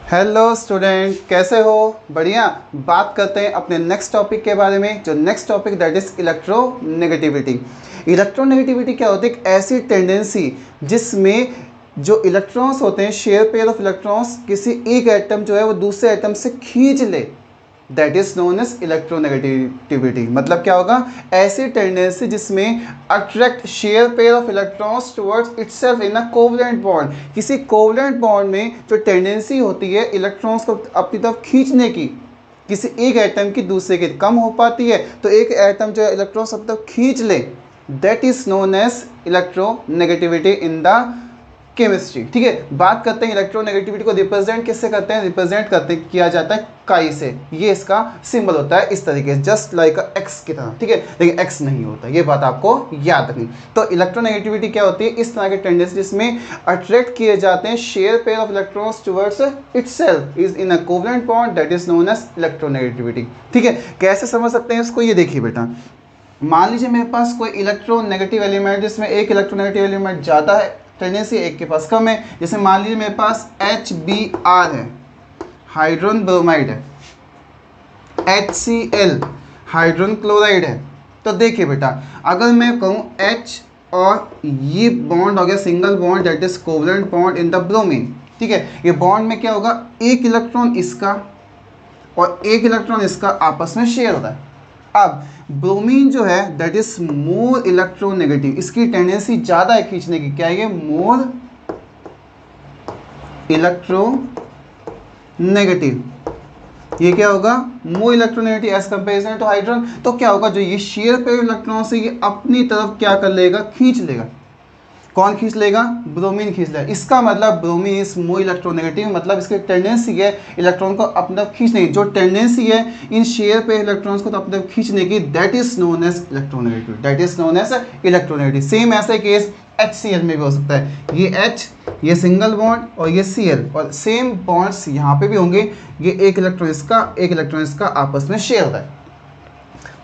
Hello student, कैसे हो? बढ़िया। बात करते हैं अपने नेक्स्ट टॉपिक के बारे में। जो next topic that is electronegativity. Electronegativity क्या होती है? एक ऐसी टेंडेंसी जिसमें जो इलेक्ट्रॉन्स होते हैं, शेयर पेयर ऑफ इलेक्ट्रॉन्स, किसी एक एटम जो है वो दूसरे एटम से खींच ले, that is known as electronegativity. मतलब क्या होगा? ऐसी टेंडेंसी जिसमें attract share pair of electrons towards itself in a covalent bond. किसी कोवलेंट बॉन्ड में जो टेंडेंसी होती है इलेक्ट्रॉन्स को अपनी तरफ खींचने की, किसी एक एटम की दूसरे के कम हो पाती है, तो एक एटम जो है इलेक्ट्रॉन्स अपनी तरफ खींच ले, that is known as electronegativity in the chemistry. ठीक है, बात करते हैं इलेक्ट्रोनेगेटिविटी को रिप्रेजेंट किससे करते हैं? रिप्रेजेंट करते किया जाता है काई से। ये इसका सिंबल होता है इस तरीके से, जस्ट लाइक एक्स की तरह। ठीक है, लेकिन एक्स नहीं होता, ये बात आपको याद रखनी। तो इलेक्ट्रोनेगेटिविटी क्या होती है? इस तरह के टेंडेंसी जिसमें अट्रैक्ट किए जाते हैं share pair of electrons towards itself is in a covalent bond, that is known as electronegativity. ठीक है, कैसे समझ सकते हैं इसको? ये देखिए बेटा, मान लीजिए मेरे पास कोई इलेक्ट्रोनेगेटिव एलिमेंट जिसमें एक इलेक्ट्रोनेगेटिव एलिमेंट ज़्यादा है, टेंडेंसी एक के पास कम है। जैसे मान लीजिए मेरे पास HBr है, हाइड्रोजन ब्रोमाइड है, HCl हाइड्रोजन क्लोराइड है। तो देखिए बेटा, अगर मैं कहूँ H और ये बॉन्ड हो गया single bond, that is covalent bond in the bromine. ठीक है, ये बॉन्ड में क्या होगा? एक इलेक्ट्रॉन इसका और एक इलेक्ट्रॉन इसका आपस में शेयर होता है। अब ब्रोमीन जो है दैट इज मोर इलेक्ट्रोनेगेटिव, इसकी टेंडेंसी ज़्यादा है खींचने की। क्या है ये? More electronegative. ये क्या होगा? More electronegative as comparison to hydrogen. तो क्या होगा? जो ये शेयर पेयर इलेक्ट्रॉन से ये अपनी तरफ क्या कर लेगा? खींच लेगा। कौन खींच लेगा? ब्रोमीन खींच लेगा। इसका मतलब ब्रोमीन इज मोर इलेक्ट्रोनेगेटिव, मतलब इसकी टेंडेंसी है इलेक्ट्रॉन को अपनी तरफ खींचने की। जो टेंडेंसी है इन शेयर पे इलेक्ट्रॉन्स को अपनी तरफ खींचने की, that is known as electronegative, that is known as electronegative. Same ऐसा केस HCl में भी हो सकता है। ये H, ये सिंगल बॉन्ड और ये Cl, और सेम बॉन्ड्स यहाँ पे भी होंगे। ये एक इलेक्ट्रॉन इसका, एक इलेक्ट्रॉन इसका आपस में शेयर होता है।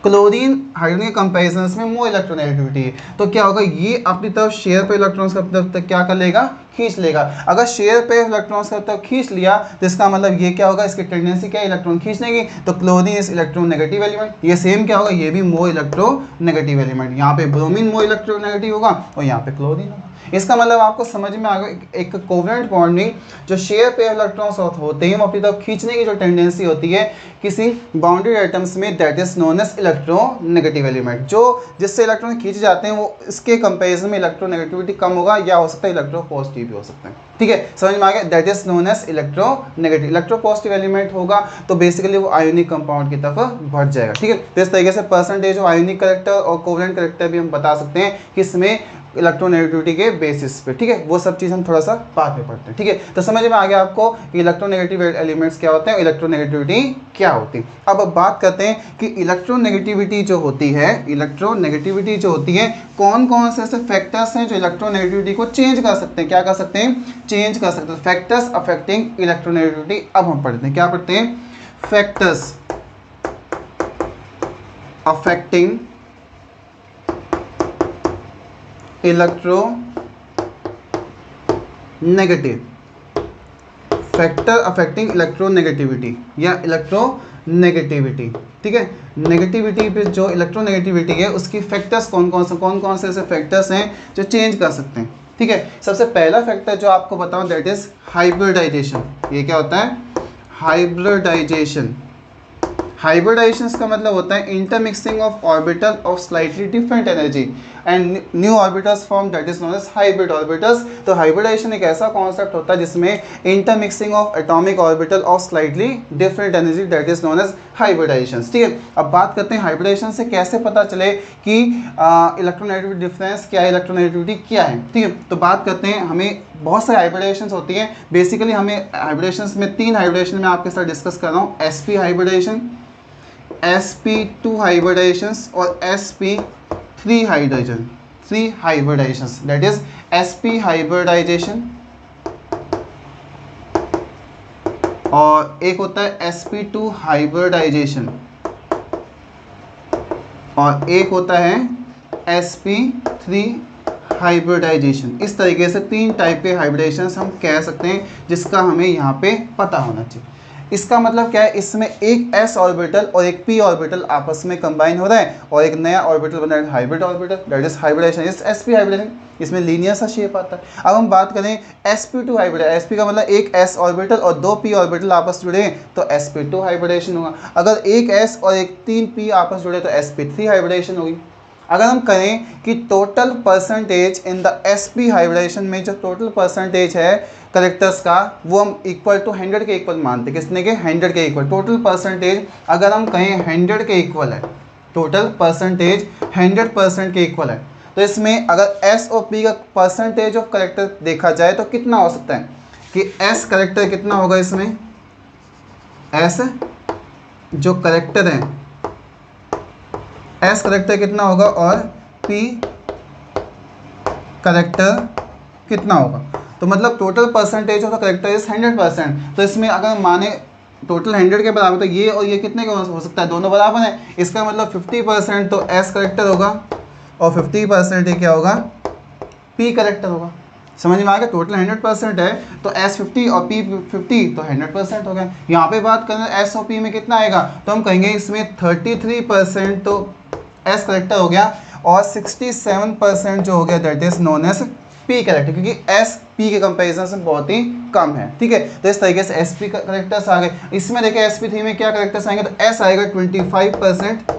क्लोरीन हाइड्रोजन के कंपैरिजन में मोर इलेक्ट्रोनेगेटिविटी है। तो क्या होगा? ये अपनी तरफ शेयर पे इलेक्ट्रॉन्स का अपनी तरफ क्या कर लेगा? खींच लेगा। अगर शेयर पे इलेक्ट्रॉन्स का तरफ खींच लिया तो इसका मतलब ये क्या होगा? इसकी टेंडेंसी क्या है? इलेक्ट्रॉन खींचने की। तो क्लोरीन इज इलेक्ट्रोनेगेटिव एलिमेंट। ये सेम क्या होगा? ये भी मोर इलेक्ट्रोनेगेटिव एलिमेंट। यहाँ पे ब्रोमीन मोर इलेक्ट्रोनेगेटिव होगा और यहाँ पे क्लोरीन होगा। इसका मतलब आपको समझ में आ गया, एक कोवलेंट बॉन्ड में जो शेयर पेयर इलेक्ट्रॉन्स होते हैं वो अपनी तरफ खींचने की जो टेंडेंसी होती है किसी बाउंडेड एटम्स में, that is known as electronegative element. जो जिससे इलेक्ट्रॉन खींचे जाते हैं वो इसके कंपैरिजन में इलेक्ट्रोनेगेटिविटी कम होगा, या हो सकता है इलेक्ट्रोपॉजिटिव भी हो सकता है। ठीक है, समझ में आ गया? That is known as electronegative. Electropositive element होगा तो बेसिकली वो आयोनिक कंपाउंड की तरफ बढ़ जाएगा। ठीक है, तो इस तरीके से परसेंटेज ऑफ आयोनिक करैक्टर और कोवलेंट करैक्टर भी हम बता सकते हैं किसमें? इलेक्ट्रोनेगेटिविटी के बेसिस पे। ठीक है, वो सब चीज़ हम थोड़ा सा बाद में पढ़ते हैं। ठीक है, तो समझ में आ गया आपको कि इलेक्ट्रोनेगेटिव एलिमेंट्स क्या होते हैं, इलेक्ट्रोनेगेटिविटी क्या होती है। अब बात करते हैं कि इलेक्ट्रोनेगेटिविटी जो होती है, इलेक्ट्रोनेगेटिविटी जो होती है, कौन कौन से ऐसे फैक्टर्स हैं जो इलेक्ट्रोनेगेटिविटी को चेंज कर सकते हैं? क्या कर सकते हैं? चेंज कर सकते हैं। फैक्टर्स अफेक्टिंग इलेक्ट्रोनेगेटिविटी अब हम पढ़ते हैं। क्या पढ़ते हैं? Factors affecting electronegative, factor affecting electronegativity या इलेक्ट्रोनेगेटिविटी। ठीक है, नेगेटिविटी पे जो इलेक्ट्रोनेगेटिविटी है उसकी फैक्टर्स कौन कौन से ऐसे फैक्टर्स हैं जो चेंज कर सकते हैं। ठीक है, सबसे पहला फैक्टर जो आपको बताऊं दैट इज हाइब्रिडाइजेशन। ये क्या होता है? हाइब्रिडाइजेशन। हाइब्रिडाइजेशन का मतलब होता है intermixing of orbital of slightly different energy and new orbitals form, that is known as hybrid orbitals. तो हाइब्रिडाइजेशन एक ऐसा कॉन्सेप्ट होता है जिसमें intermixing of atomic orbital of slightly different energy, that is known as hybridization. ठीक है, अब बात करते हैं हाइब्रिडाइजेशन से कैसे पता चले कि इलेक्ट्रोनेगेटिविटी डिफरेंस क्या है, इलेक्ट्रोनेगेटिविटी क्या है। ठीक है, तो बात करते हैं, हमें बहुत सारी हाइब्रिडाइजेशंस होती हैं। बेसिकली हमें हाइब्रिडेशंस में 3 हाइब्रिडेशन में आपके साथ डिस्कस कर रहा हूँ। sp हाइब्रिडेशन, sp2 हाइब्रिडाइजेशंस और sp3 hybridation, 3 hybridisations, that is sp hybridisation और एक होता है sp2 हाइब्रिडाइजेशन और एक होता है sp3 हाइब्रिडाइजेशन। इस तरीके से 3 टाइप के हाइब्रिडाइजेशन हम कह सकते हैं, जिसका हमें यहाँ पे पता होना चाहिए। इसका मतलब क्या है, इसमें एक s ऑर्बिटल और एक p ऑर्बिटल आपस में कंबाइन हो रहा है और एक नया ऑर्बिटल बन रहा है hybrid orbital, that is hybridization, इस sp हाइब्रिडाइजेशन। इसमें लीनियर सा शेप आता है। अब हम बात करें sp2 हाइब्रिडाइजेशन, sp का मतलब एक s ऑर्बिटल और 2 p ऑर्बिटल आपस जुड़े हैं तो sp2 हाइब्रिडाइजेशन होगा। अगर एक s और एक 3 p आपस जुड़े तो sp3 हाइब्रिडाइजेशन होगी। अगर हम करें कि total percentage in the sp hybridization में जो टोटल परसेंटेज है करेक्टर्स का, वो हम इक्वल टू 100 के इक्वल मानते हैं। किसने के? 100 के इक्वल। टोटल परसेंटेज अगर हम कहें 100 के इक्वल है, टोटल परसेंटेज 100% के इक्वल है, तो इसमें अगर s और p का परसेंटेज ऑफ करेक्टर देखा जाए तो कितना हो सकता है कि s करेक्टर कितना होगा, इसमें s जो करेक्टर है s करेक्टर कितना होगा और p करेक्टर कितना होगा। तो मतलब total percentage of the character is 100%। तो इसमें अगर माने टोटल 100 के बराबर, तो ये और ये कितने का हो सकता है? दोनों बराबर है। इसका मतलब 50% तो s करेक्टर होगा और 50% ये क्या होगा? p करेक्टर होगा। समझ में आ गया? टोटल 100% है तो s 50 और p 50 तो 100% हो गया। यहाँ पे बात करें s और p में कितना आएगा, तो हम कहेंगे इसमें 33% तो s करेक्टर हो गया और 67% जो हो गया that is known as p character, क्योंकि s p के कंपैरिजन से बहुत ही कम है। ठीक है, तो इस तरीके से sp करेक्टर्स आ गए। इसमें देखिए sp3 में क्या करेक्टर्स आएंगे, तो s आएगा 25%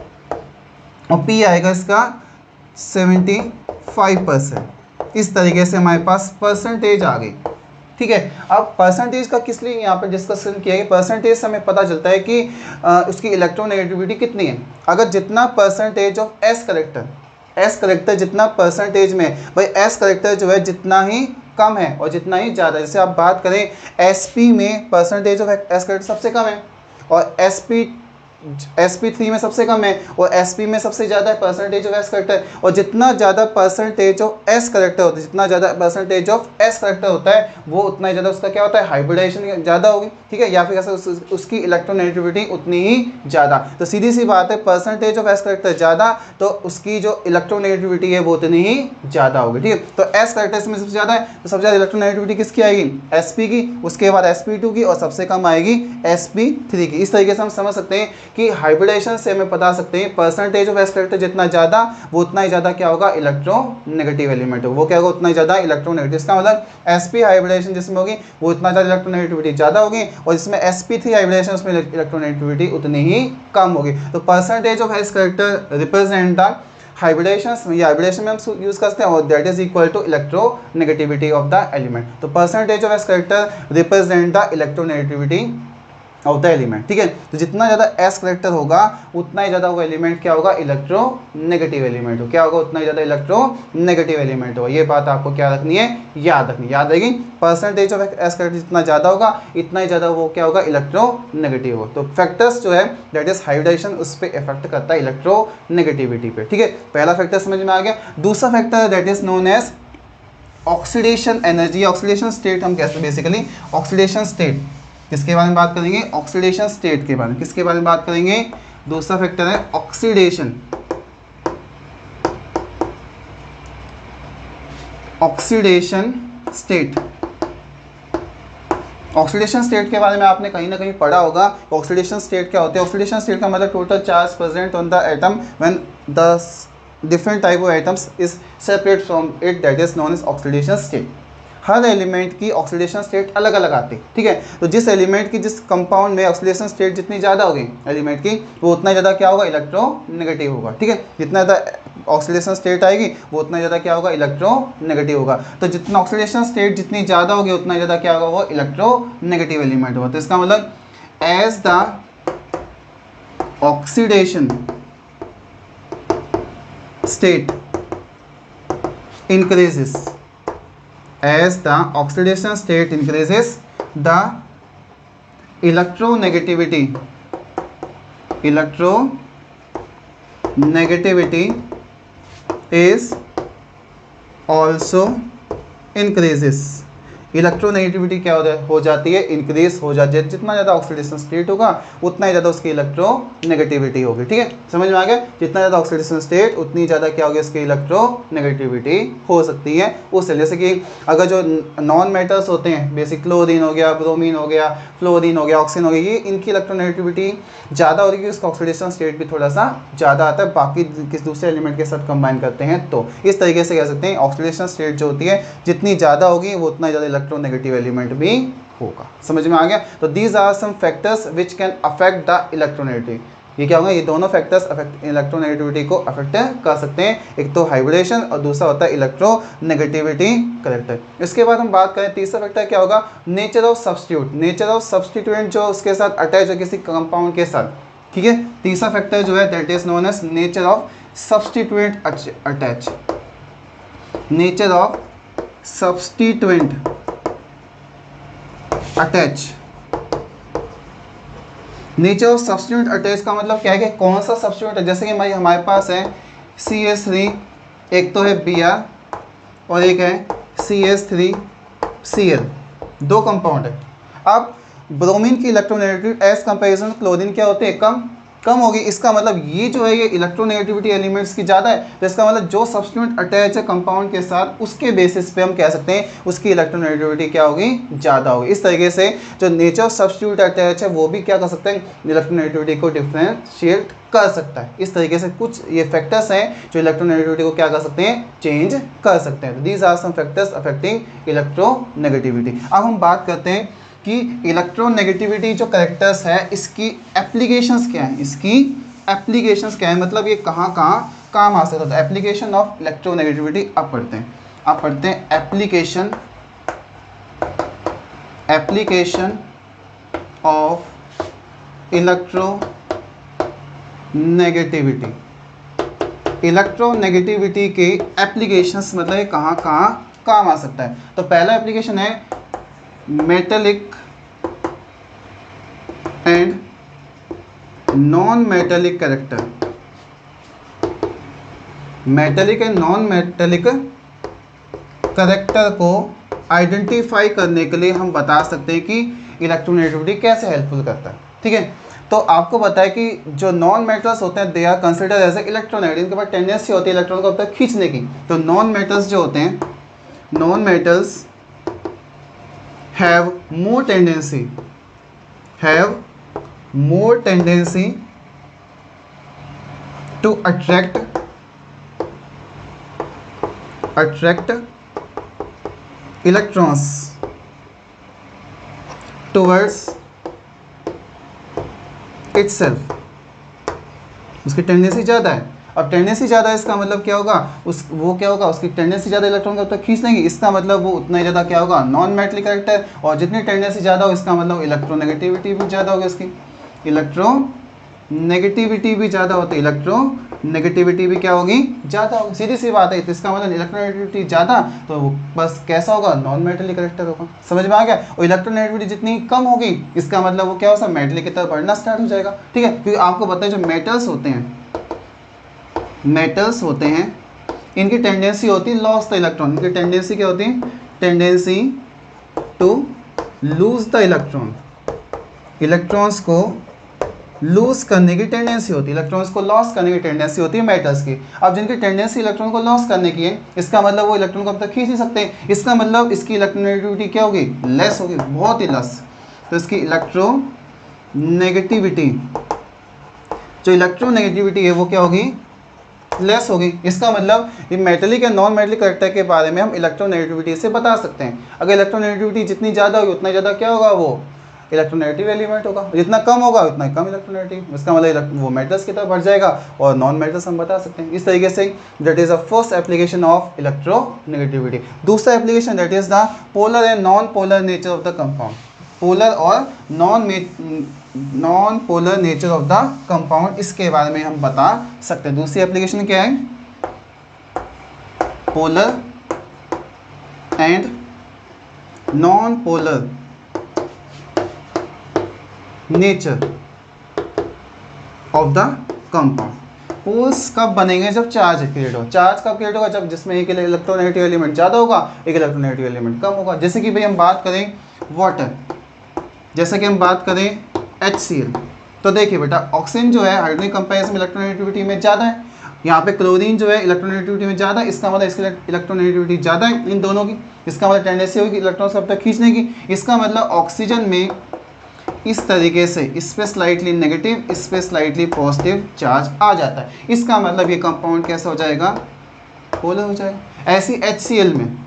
और p आएगा इसका 75%। इस तरीके से हमारे पास परसेंटेज आ गई। ठीक है, अब परसेंटेज का किस लिए यहाँ पर डिस्कशन किया गया? परसेंटेज से हमें पता चलता है कि उसकी इलेक्ट्रोनेगेटिविटी कितनी है। अगर जितना परसेंटेज ऑफ s करेक्टर जितना परसेंटेज में, भाई s करेक्टर जो है जितना ही कम है और जितना ही ज़्यादा, जैसे आप बात करें sp में परसेंटेज ऑफ s करेक्टर सबसे कम है और sp3 में सबसे कम है और sp में सबसे ज़्यादा है परसेंटेज ऑफ s करेक्टर। और जितना ज़्यादा परसेंटेज ऑफ s करेक्टर होता है, जितना ज़्यादा परसेंटेज ऑफ s करेक्टर होता है, वो उतना ही ज़्यादा उसका क्या होता है? हाइब्रिडाइजेशन ज़्यादा होगी। ठीक है, या फिर ऐसा उसकी इलेक्ट्रोनेगेटिविटी उतनी ही ज़्यादा। तो सीधी सी बात है, परसेंटेज ऑफ s करेक्टर ज़्यादा तो उसकी जो इलेक्ट्रोनेगेटिविटी है वो उतनी ही ज़्यादा होगी। ठीक है, तो s करेक्टर इसमें सबसे ज़्यादा है तो सबसे ज़्यादा इलेक्ट्रोनेगेटिविटी किसकी आएगी? sp की, उसके बाद sp2 की और सबसे कम आएगी sp3 की। इस तरीके से हम समझ सकते हैं कि हाइब्रिडाइजेशन से हमें बता सकते हैं परसेंटेज ऑफ s करेक्टर जितना ज़्यादा वो उतना ही ज़्यादा क्या होगा? इलेक्ट्रोनेगेटिव एलिमेंट होगा। वो क्या होगा? उतना ही ज़्यादा इलेक्ट्रोनेगेटिव। इसका मतलब sp हाइब्रिडाइजेशन जिसमें होगी वो उतना ज़्यादा इलेक्ट्रोनेगेटिविटी ज़्यादा होगी और जिसमें sp3 हाइब्रिडाइजेशन उसमें इलेक्ट्रोनेगेटिविटी उतनी ही कम होगी। तो percentage of s character represent the hybridation, ये हाइब्रिडेशन में हम यूज करते हैं और that is equal to electronegativity of the element. तो percentage of s character represent the electronegativity of the element. ठीक है, तो जितना ज़्यादा s करेक्टर होगा उतना ही ज़्यादा वो एलिमेंट क्या होगा? इलेक्ट्रोनेगेटिव एलिमेंट हो। क्या होगा? उतना ही ज़्यादा इलेक्ट्रोनेगेटिव एलिमेंट हो। ये बात आपको क्या रखनी है? याद रखनी। याद रहेगी, परसेंटेज ऑफ s करेक्टर जितना ज़्यादा होगा इतना ही ज़्यादा वो क्या होगा? इलेक्ट्रोनेगेटिव हो। तो फैक्टर्स जो है दैट इज हाइब्रिडाइजेशन उस पर इफेक्ट करता है इलेक्ट्रोनेगेटिविटी पे। ठीक है, पहला फैक्टर समझ में आ गया। दूसरा factor that is known as oxidation energy. Oxidation state हम कहते हैं बेसिकली। ऑक्सीडेशन स्टेट किसके बारे में बात करेंगे? ऑक्सीडेशन स्टेट के बारे में। किसके बारे में बात करेंगे? दूसरा फैक्टर है oxidation. Oxidation state. Oxidation state के बारे में आपने कहीं ना कहीं पढ़ा होगा। ऑक्सीडेशन स्टेट क्या होते हैं? ऑक्सीडेशन स्टेट का मतलब total charge present on the atom when the different type of atoms is separate from it, that is known as oxidation state. हर एलिमेंट की ऑक्सीडेशन स्टेट अलग अलग आती है। ठीक है, तो जिस एलिमेंट की जिस कंपाउंड में ऑक्सीडेशन स्टेट जितनी ज़्यादा होगी एलिमेंट की वो उतना ज़्यादा क्या होगा? इलेक्ट्रोनेगेटिव होगा। ठीक है, जितना ज़्यादा ऑक्सीडेशन स्टेट आएगी वो उतना ज़्यादा क्या होगा? इलेक्ट्रोनेगेटिव होगा। तो जितना ऑक्सीडेशन स्टेट जितनी ज़्यादा होगी उतना ज़्यादा क्या होगा? वो इलेक्ट्रोनेगेटिव एलिमेंट होगा। तो इसका मतलब as the oxidation state increases, as the oxidation state increases, the electronegativity is also increases। Electronegativity क्या हो जाती है, इंक्रीज हो जाती है। जितना ज़्यादा ऑक्सीडेशन स्टेट होगा उतना ही ज़्यादा उसकी इलेक्ट्रोनेगेटिविटी होगी। ठीक है, समझ में आ गया। जितना ज़्यादा ऑक्सीडेशन स्टेट उतनी ज़्यादा क्या होगी, उसकी इलेक्ट्रोनेगेटिविटी हो सकती है उससे। जैसे कि अगर जो नॉन मेटल्स होते हैं, बेसिक क्लोरीन हो गया, ब्रोमीन हो गया, फ्लोरीन हो गया, ऑक्सीजन हो गया, ये इनकी इलेक्ट्रोनेगेटिविटी ज़्यादा होगी कि उसका ऑक्सीडेशन स्टेट भी थोड़ा सा ज़्यादा आता है बाकी किस दूसरे एलिमेंट के साथ कंबाइन करते हैं। तो इस तरीके से कह सकते हैं ऑक्सीडेशन स्टेट जो होती है जितनी ज़्यादा होगी वो उतना ज़्यादा इलेक्ट्रोनेगेटिव एलिमेंट भी होगा। समझ में आ गया। तो these are some factors which can affect the electronegativity. ये क्या होगा, ये दोनों फैक्टर्स इलेक्ट्रोनेगेटिविटी को अफेक्ट कर सकते हैं। एक तो हाइब्रिडेशन और दूसरा होता है इलेक्ट्रोनेगेटिविटी करेक्टर। इसके बाद हम बात करें तीसरा फैक्टर क्या होगा, nature of substitute. Nature of substituent जो उसके साथ अटैच है किसी कंपाउंड के साथ। ठीक है, तीसरा फैक्टर जो है that is known as nature of substituent attach. Nature of substituent attach. Nature of substituent attach का मतलब क्या है कि कौन सा सब्स्टिट्यूएंट है। जैसे कि भाई हमारे पास है CH3, एक तो है Br और एक है CH3Cl, दो कंपाउंड है। अब ब्रोमीन की इलेक्ट्रोनेगेटिविटी एज कंपेरिजन क्लोरीन क्या होती है, कम होगी। इसका मतलब ये जो है ये इलेक्ट्रोनेगेटिविटी एलिमेंट्स की ज़्यादा है। तो इसका मतलब जो सब्स्टिट्यूएंट अटैच है कंपाउंड के साथ उसके बेसिस पे हम कह सकते हैं उसकी इलेक्ट्रोनेगेटिविटी क्या होगी, ज़्यादा होगी। इस तरीके से जो नेचर ऑफ सब्स्टिट्यूट अटैच है वो भी क्या कर सकते हैं, इलेक्ट्रोनेगेटिविटी को डिफरेंशिएट कर सकता है। इस तरीके से कुछ ये फैक्टर्स हैं जो इलेक्ट्रोनेगेटिविटी को क्या कर सकते हैं, चेंज कर सकते हैं। These are some factors affecting electronegativity. अब हम बात करते हैं कि इलेक्ट्रोनेगेटिविटी जो कैरेक्टर्स है इसकी एप्लीकेशंस क्या हैं, इसकी एप्लीकेशंस क्या है, मतलब ये कहाँ काम आ सकता है। एप्लीकेशन ऑफ इलेक्ट्रोनेगेटिविटी अब पढ़ते हैं एप्लीकेशन ऑफ इलेक्ट्रोनेगेटिविटी के एप्लीकेशंस मतलब ये कहाँ काम आ सकता है। तो पहला एप्लीकेशन है metallic and non metallic character. Metallic and non metallic character को आइडेंटिफाई करने के लिए हम बता सकते हैं कि इलेक्ट्रोनेगेटिविटी कैसे हेल्पफुल करता है। ठीक है, तो आपको पता है कि जो नॉन मेटल्स होते हैं they are consider as a electronegative, इनके पास टेंडेंसी होती है इलेक्ट्रॉन को अब तक खींचने की। तो नॉन मेटल्स जो होते हैं, non metals have more tendency to attract electrons towards itself। उसकी टेंडेंसी ज़्यादा है। अब टेंडेंसी ज़्यादा है इसका मतलब क्या होगा, उसकी टेंडेंसी ज़्यादा इलेक्ट्रॉन को खींच लेंगे। इसका मतलब वो उतना ही ज़्यादा क्या होगा, नॉन मेटलिक कैरेक्टर। और जितनी टेंडेंसी ज़्यादा हो इसका मतलब इलेक्ट्रोनेगेटिविटी भी ज़्यादा होगी इसकी। इलेक्ट्रोनेगेटिविटी भी ज़्यादा होती है, इलेक्ट्रोनेगेटिविटी भी क्या होगी, ज़्यादा होगी। सीधी सी बात है। तो इसका मतलब इलेक्ट्रोनेगेटिविटी ज़्यादा तो बस कैसा होगा, नॉन मेटलिक कैरेक्टर होगा। समझ में आ गया। और इलेक्ट्रोनेगेटिविटी जितनी कम होगी इसका मतलब वो क्या होगा, मेटलिक की तरफ बढ़ना स्टार्ट हो जाएगा। ठीक है, क्योंकि आपको पता है जो मेटल्स होते हैं इनकी टेंडेंसी होती है लॉस द इलेक्ट्रॉन। इनकी टेंडेंसी क्या होती है, tendency to lose the electrons को लूज करने की टेंडेंसी होती है, इलेक्ट्रॉन्स को लॉस करने की टेंडेंसी होती है मेटल्स की। अब जिनकी टेंडेंसी इलेक्ट्रॉन को लॉस करने की है इसका मतलब वो इलेक्ट्रॉन को अब तक खींच नहीं सकते। इसका मतलब इसकी इलेक्ट्रोनेगेटिविटी क्या होगी, लेस होगी, बहुत ही लेस। तो इसकी इलेक्ट्रोनेगेटिविटी है वो क्या होगी, लेस होगी। इसका मतलब ये मेटलिक या नॉन मेटलिक कैरेक्टर के बारे में हम इलेक्ट्रोनेगेटिविटी से बता सकते हैं। अगर इलेक्ट्रोनेगेटिविटी जितनी ज़्यादा होगी उतना ज़्यादा क्या होगा, वो इलेक्ट्रोनेगेटिव एलिमेंट होगा। जितना कम होगा उतना कम इलेक्ट्रोनेगेटिव। इसका मतलब वो मेटल्स की तरफ बढ़ जाएगा और नॉन मेटल्स हम बता सकते हैं। इस तरीके से that is the first application of electronegativity. दूसरा application that is the polar and non polar nature of the compound. Polar और non polar nature of the compound, इसके बारे में हम बता सकते हैं। दूसरी एप्लीकेशन क्या है, polar and non polar nature of the compound. Poles कब बनेंगे? जब चार्ज क्रिएट हो। चार्ज कब क्रिएट होगा? जब जिसमें एक इलेक्ट्रोनेगेटिव एलिमेंट ज़्यादा होगा, एक इलेक्ट्रोनेगेटिव एलिमेंट कम होगा। जैसे कि भाई हम बात करें वाटर, जैसे कि हम बात करें HCl, तो देखिए बेटा ऑक्सीजन जो है हाइड्रोजन कंपेरिजन में इलेक्ट्रोनेगेटिविटी में ज़्यादा है, यहाँ पे क्लोरीन जो है इलेक्ट्रोनेगेटिविटी में ज़्यादा है, इसका मतलब इसकी इलेक्ट्रोनेगेटिविटी ज़्यादा है इन दोनों की, इसका मतलब टेंडेंसी होगी इलेक्ट्रॉन सब तक खींचने की। इसका मतलब ऑक्सीजन में इस तरीके से इस पे स्लाइटली नेगेटिव, इस पे स्लाइटली पॉजिटिव चार्ज आ जाता है। इसका मतलब ये कंपाउंड कैसा हो जाएगा? पोलर हो जाएगा। ऐसी HCl में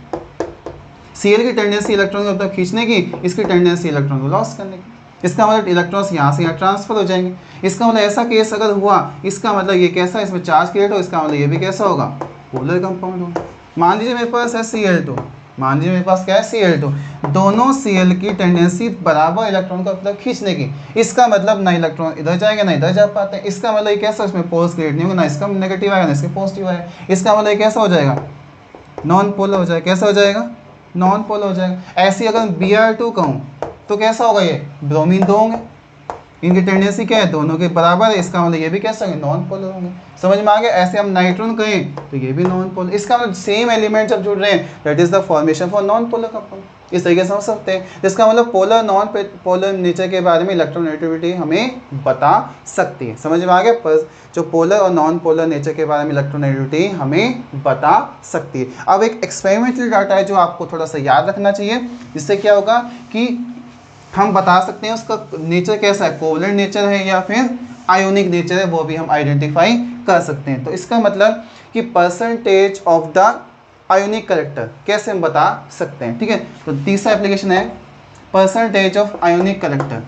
Cl की टेंडेंसी इलेक्ट्रॉन को तक खींचने की, इसकी टेंडेंसी इलेक्ट्रॉन को लॉस करने की। इसका मतलब इलेक्ट्रॉन्स यहाँ से यहाँ ट्रांसफर हो जाएंगे। इसका मतलब ऐसा केस अगर हुआ, इसका मतलब ये कैसा, इसमें चार्ज क्रिएट हो, इसका मतलब ये भी कैसा होगा? पोलर कंपाउंड होगा। मान लीजिए मेरे पास है Cl2, मान लीजिए मेरे पास क्या है? Cl2, दोनों Cl की टेंडेंसी बराबर इलेक्ट्रॉन को मतलब खींचने की। इसका मतलब ना इलेक्ट्रॉन इधर जाएंगे ना इधर जा पाते हैं। इसका मतलब ये कैसा, इसमें पोल्स क्रिएट नहीं होगा, ना इसका नेगेटिव आएगा ना इसके पॉजिटिव आएगा। इसका मतलब ये कैसा हो जाएगा? नॉन पोलर हो जाएगा। कैसा हो जाएगा? नॉन पोलर हो जाएगा। ऐसे अगर Br2 कहूँ तो कैसा होगा? ये ब्रोमीन 2 होंगे, इनकी टेंडेंसी क्या है? दोनों के बराबर है। इसका मतलब ये भी कैसे होंगे? नॉन पोलर होंगे। समझ में आ गया? ऐसे हम नाइट्रोजन कहें तो ये भी नॉन पोलर। इसका मतलब सेम एलिमेंट जब जुड़ रहे हैं, that is the formation for non polar compound. इस तरीके से समझ सकते हैं। इसका मतलब पोलर नॉन पोलर नेचर के बारे में इलेक्ट्रोनेगेटिविटी हमें बता सकती है। समझ में आ गया? पर जो पोलर और नॉन पोलर नेचर के बारे में इलेक्ट्रोनेगेटिविटी हमें बता सकती है। अब एक एक्सपेरिमेंटल डाटा है जो आपको थोड़ा सा याद रखना चाहिए, जिससे क्या होगा कि हम बता सकते हैं उसका नेचर कैसा है, कोवलेंट नेचर है या फिर आयोनिक नेचर है, वो भी हम आइडेंटिफाई कर सकते हैं। तो इसका मतलब कि percentage of the ionic character कैसे हम बता सकते हैं। ठीक है, तो तीसरा एप्लीकेशन है percentage of ionic character.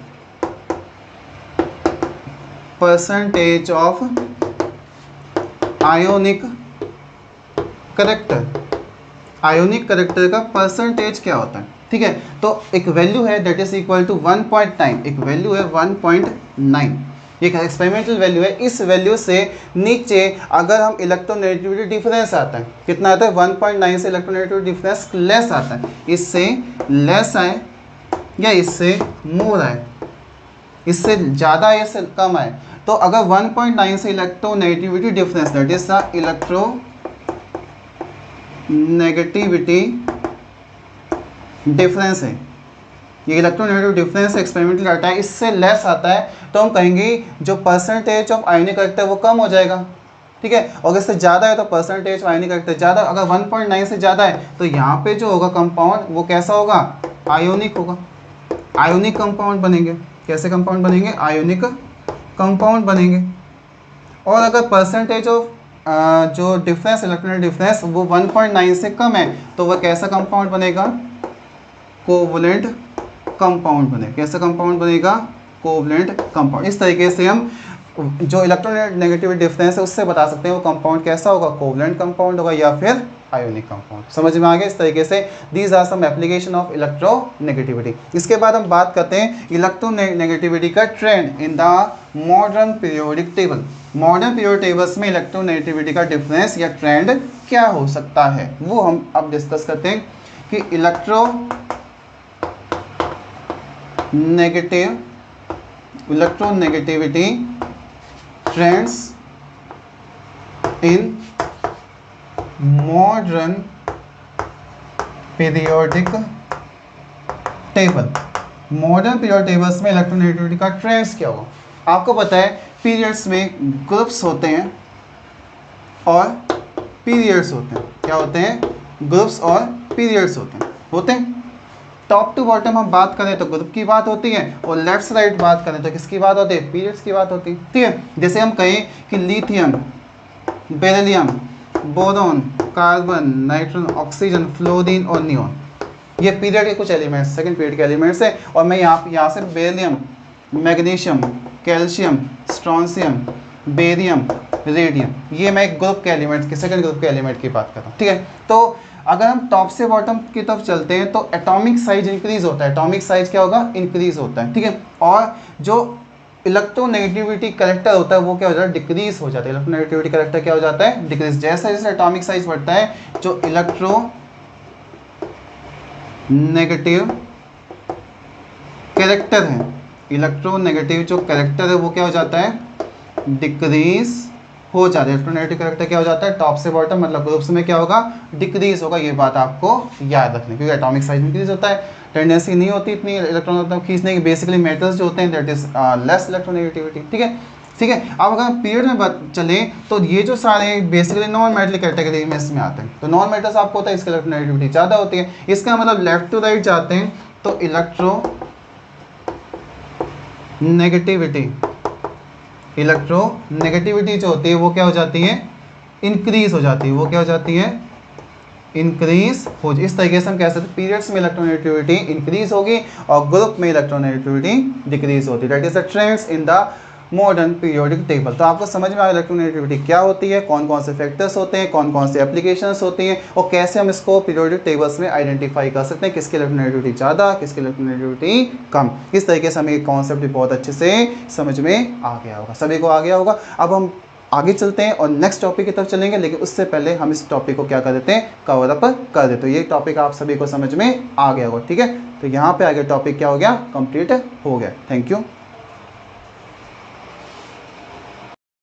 Percentage of ionic character, ionic character का परसेंटेज क्या होता है? ठीक है, तो एक वैल्यू है दैट इज इक्वल टू 1.9, एक वैल्यू है 1.9, एक एक्सपेरिमेंटल वैल्यू है। इस वैल्यू से नीचे अगर हम इलेक्ट्रोनेगेटिविटी डिफरेंस आता है, कितना आता है? 1.9 से इलेक्ट्रोनेगेटिविटी डिफरेंस लेस आता है, इससे लेस आए या इससे मोर आए, इससे ज़्यादा आए इससे कम आए। तो अगर 1.9 से electronegativity difference that is the electronegativity difference है, ये इलेक्ट्रोनेगेटिव डिफरेंस एक्सपेरिमेंटल डाटा है, इससे लेस आता है तो हम कहेंगे जो परसेंटेज ऑफ आयोनिक करेक्टर वो कम हो जाएगा। ठीक है, और इससे ज़्यादा है तो परसेंटेज ऑफ आयोनिक करेक्टर ज़्यादा। अगर 1.9 से ज़्यादा है तो यहाँ पे जो होगा कंपाउंड वो कैसा होगा? आयोनिक होगा, आयोनिक कंपाउंड बनेंगे। कैसे कंपाउंड बनेंगे? आयोनिक कंपाउंड बनेंगे। और अगर परसेंटेज ऑफ जो डिफरेंस इलेक्ट्रॉनिक डिफरेंस वो 1.9 से कम है तो वह कैसा कंपाउंड बनेगा? कोवलेंट कंपाउंड बनेगा। कैसा कंपाउंड बनेगा? Covalent compound. इस तरीके से हम जो इलेक्ट्रोनेगेटिव डिफरेंस है उससे बता सकते हैं वो कंपाउंड कैसा होगा? कोवलेंट कंपाउंड होगा या फिर आयोनिक कंपाउंड। समझ में आ गया? इस तरीके से these are some application of electronegativity. इसके बाद हम बात करते हैं इलेक्ट्रोनेगेटिविटी का trend in the modern periodic table. Modern periodic tables में इलेक्ट्रोनेगेटिविटी का डिफरेंस या ट्रेंड क्या हो सकता है वो हम अब डिस्कस करते हैं कि electronegativity trends in modern periodic table. Modern periodic tables में इलेक्ट्रोनेगेटिविटी का ट्रेंड्स क्या होगा? आपको पता है पीरियड्स में ग्रुप्स होते हैं और पीरियड्स होते हैं। क्या होते हैं? ग्रुप्स और पीरियड्स होते हैं। टॉप टू बॉटम हम बात करें तो ग्रुप की बात होती है और लेफ्ट से राइट बात करें तो किसकी बात होती है? पीरियड्स की बात होती है। ठीक है, जैसे हम कहें कि lithium, beryllium, boron, carbon, nitrogen, oxygen, fluorine और नियोन, ये पीरियड के कुछ एलिमेंट्स, सेकंड पीरियड के एलिमेंट्स है। और मैं यहाँ से beryllium, magnesium, calcium, strontium, barium, radium, ये मैं एक ग्रुप के एलिमेंट के सेकंड ग्रुप के एलिमेंट की बात कर रहा हूँ। ठीक है, तो अगर हम टॉप से बॉटम की तरफ चलते हैं तो एटॉमिक साइज इंक्रीज होता है। एटॉमिक साइज क्या होगा? इंक्रीज होता है। ठीक है, और जो इलेक्ट्रोनेगेटिविटी करेक्टर होता है वो क्या हो जाता है? डिक्रीज हो जाता है। इलेक्ट्रोनेगेटिविटी करेक्टर क्या हो जाता है? डिक्रीज। जैसे जैसे एटॉमिक साइज बढ़ता है जो इलेक्ट्रोनेगेटिव कैरेक्टर है, इलेक्ट्रोनेगेटिव जो कैरेक्टर है वो क्या हो जाता है? डिक्रीज हो जाता है, इलेक्ट्रोनेगेटिव कैरेक्टर क्या हो जाता है, टॉप से बॉटम मतलब ग्रुप्स में क्या होगा, डिक्रीज होगा। ये बात आपको याद रखनी, क्योंकि एटॉमिक साइज इंक्रीज होता है, टेंडेंसी नहीं होती इतनी इलेक्ट्रॉन मतलब खींचने की। बेसिकली मेटल्स जो होते हैं दैट इज लेस इलेक्ट्रोनेगेटिविटी। ठीक है, ठीक है। अब अगर पीरियड में बात चले तो ये जो सारे बेसिकली नॉन मेटल कैटेगरी में इसमें आते हैं। तो नॉन मेटल्स आपको होता है इसकी इलेक्ट्रोनेगेटिविटी ज़्यादा होती है। इसका मतलब लेफ्ट टू राइट जाते हैं तो इलेक्ट्रोनेगेटिविटी जो होती है वो क्या हो जाती है, इंक्रीज हो जाती है। वो क्या हो जाती है, इंक्रीज हो। इस तरीके से हम कह सकते हैं पीरियड्स में इलेक्ट्रोनेगेटिविटी इंक्रीज होगी और ग्रुप में इलेक्ट्रोनेगेटिविटी डिक्रीज होती है। That is the trends in the modern periodic table. तो आपको समझ में आया इलेक्ट्रोनेगेटिविटी क्या होती है, कौन कौन से फैक्टर्स होते हैं, कौन कौन से एप्लीकेशंस होती हैं और कैसे हम इसको पीरियोडिक टेबल्स में आइडेंटिफाई कर सकते हैं, किसकी इलेक्ट्रोनेगेटिविटी ज़्यादा, किसकी इलेक्ट्रोनेगेटिविटी कम। इस तरीके से हमें एक कॉन्सेप्ट भी बहुत अच्छे से समझ में आ गया होगा, सभी को आ गया होगा। अब हम आगे चलते हैं और नेक्स्ट टॉपिक की तरफ चलेंगे, लेकिन उससे पहले हम इस टॉपिक को क्या कर देते हैं, कवर अप कर देते हैं। ये टॉपिक आप सभी को समझ में आ गया होगा। ठीक है, तो यहाँ पे आगे टॉपिक क्या हो गया, कंप्लीट हो गया। Thank you.